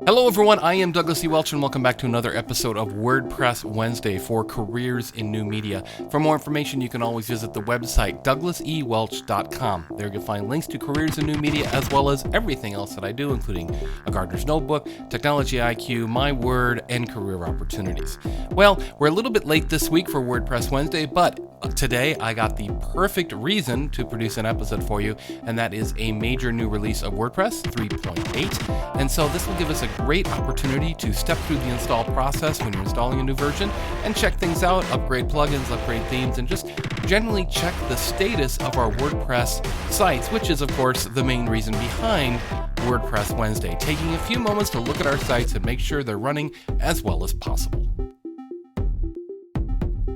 Hello everyone, I am Douglas E. Welch and welcome back to another episode of Wordpress Wednesday for Careers in New Media. For more information, you can always visit the website douglasewelch.com. There you'll find links to Careers in New Media as well as everything else that I do, including a Gardener's Notebook, Technology IQ, My Word, and career opportunities. Well, we're a little bit late this week for Wordpress Wednesday, but today I got the perfect reason to produce an episode for you, and that is a major new release of WordPress 3.8. And so this will give us a great opportunity to step through the install process when you're installing a new version and check things out, upgrade plugins, upgrade themes, and just generally check the status of our WordPress sites, which is of course the main reason behind WordPress Wednesday, taking a few moments to look at our sites and make sure they're running as well as possible.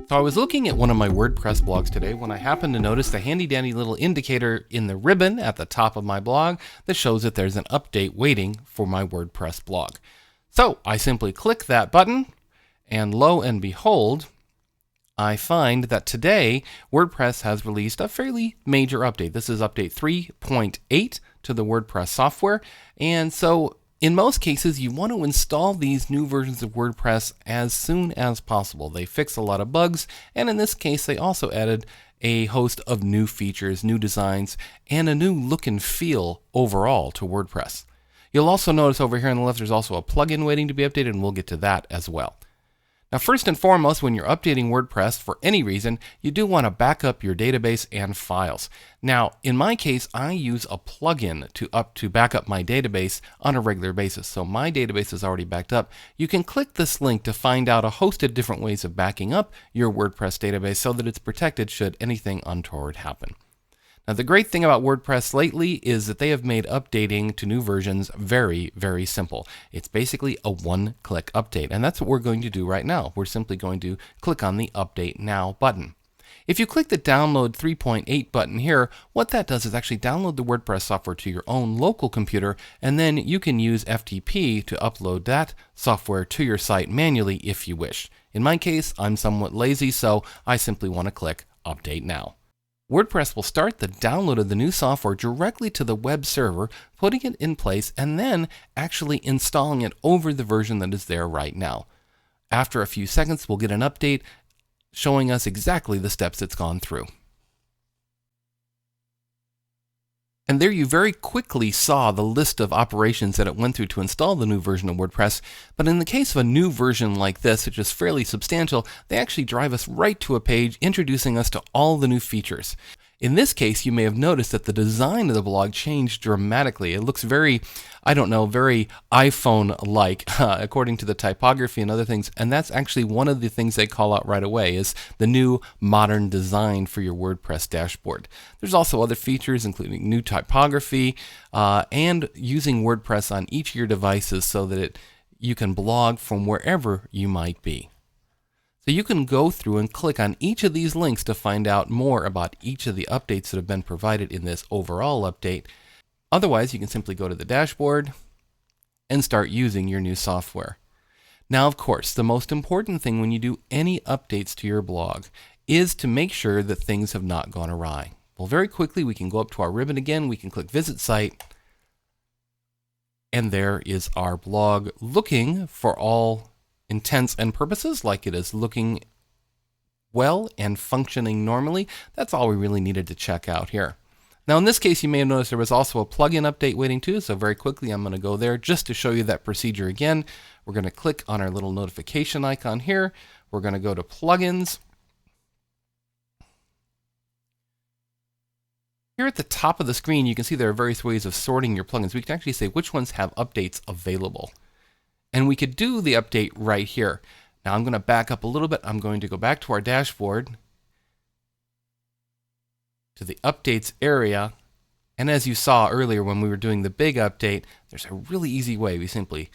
So I was looking at one of my WordPress blogs today when I happened to notice the handy dandy little indicator in the ribbon at the top of my blog that shows that there's an update waiting for my WordPress blog. So I simply click that button and lo and behold, I find that today WordPress has released a fairly major update. This is update 3.8 to the WordPress software, and so in most cases, you want to install these new versions of WordPress as soon as possible. They fix a lot of bugs, and in this case, they also added a host of new features, new designs, and a new look and feel overall to WordPress. You'll also notice over here on the left, there's also a plugin waiting to be updated, and we'll get to that as well. Now, first and foremost, when you're updating WordPress for any reason, you do want to back up your database and files. Now, in my case, I use a plugin to back up my database on a regular basis. So my database is already backed up. You can click this link to find out a host of different ways of backing up your WordPress database so that it's protected should anything untoward happen. Now, the great thing about WordPress lately is that they have made updating to new versions very, very simple. It's basically a one-click update, and that's what we're going to do right now. We're simply going to click on the Update Now button. If you click the Download 3.8 button here, what that does is actually download the WordPress software to your own local computer, and then you can use FTP to upload that software to your site manually if you wish. In my case, I'm somewhat lazy, so I simply want to click Update Now. WordPress will start the download of the new software directly to the web server, putting it in place, and then actually installing it over the version that is there right now. After a few seconds, we'll get an update showing us exactly the steps it's gone through. And there you very quickly saw the list of operations that it went through to install the new version of WordPress. But in the case of a new version like this, which is fairly substantial, they actually drive us right to a page introducing us to all the new features. In this case, you may have noticed that the design of the blog changed dramatically. It looks very iPhone-like, according to the typography and other things. And that's actually one of the things they call out right away is the new modern design for your WordPress dashboard. There's also other features, including new typography and using WordPress on each of your devices so that you can blog from wherever you might be. So you can go through and click on each of these links to find out more about each of the updates that have been provided in this overall update. Otherwise, you can simply go to the dashboard and start using your new software. Now, of course, the most important thing when you do any updates to your blog is to make sure that things have not gone awry. Well, very quickly, we can go up to our ribbon again. We can click Visit Site. And there is our blog looking for all intents and purposes like it is looking well and functioning normally. That's all we really needed to check out here. Now in this case, you may have noticed there was also a plugin update waiting too, so very quickly I'm going to go there just to show you that procedure again. We're going to click on our little notification icon here. We're going to go to Plugins. Here at the top of the screen, you can see there are various ways of sorting your plugins. We can actually say which ones have updates available. And we could do the update right here. Now I'm going to back up a little bit. I'm going to go back to our dashboard, to the updates area. And as you saw earlier when we were doing the big update, there's a really easy way. We simply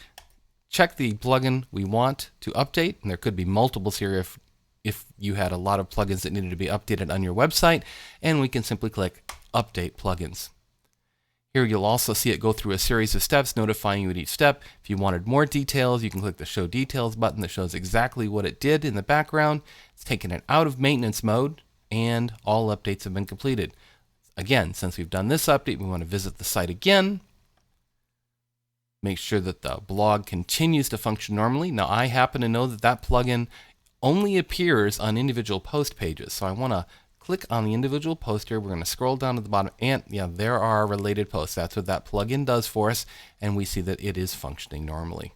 check the plugin we want to update. And there could be multiples here if you had a lot of plugins that needed to be updated on your website. And we can simply click Update Plugins. Here you'll also see it go through a series of steps, notifying you at each step. If you wanted more details, you can click the Show Details button that shows exactly what it did in the background. It's taken it out of maintenance mode, and all updates have been completed. Again, since we've done this update, we want to visit the site again. Make sure that the blog continues to function normally. Now, I happen to know that that plugin only appears on individual post pages. So I want to click on the individual post here. We're going to scroll down to the bottom, and yeah, there are related posts. That's what that plugin does for us, and we see that it is functioning normally.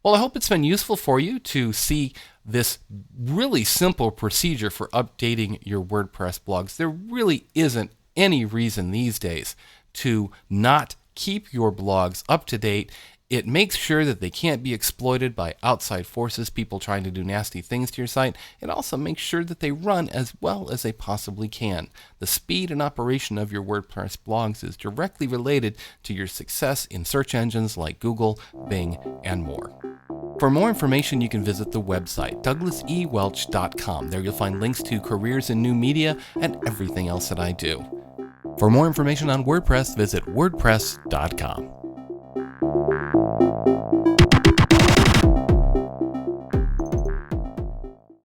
Well, I hope it's been useful for you to see this really simple procedure for updating your WordPress blogs. There really isn't any reason these days to not keep your blogs up to date. It makes sure that they can't be exploited by outside forces, people trying to do nasty things to your site. It also makes sure that they run as well as they possibly can. The speed and operation of your WordPress blogs is directly related to your success in search engines like Google, Bing, and more. For more information, you can visit the website, douglasewelch.com. There you'll find links to careers in new media and everything else that I do. For more information on WordPress, visit wordpress.com.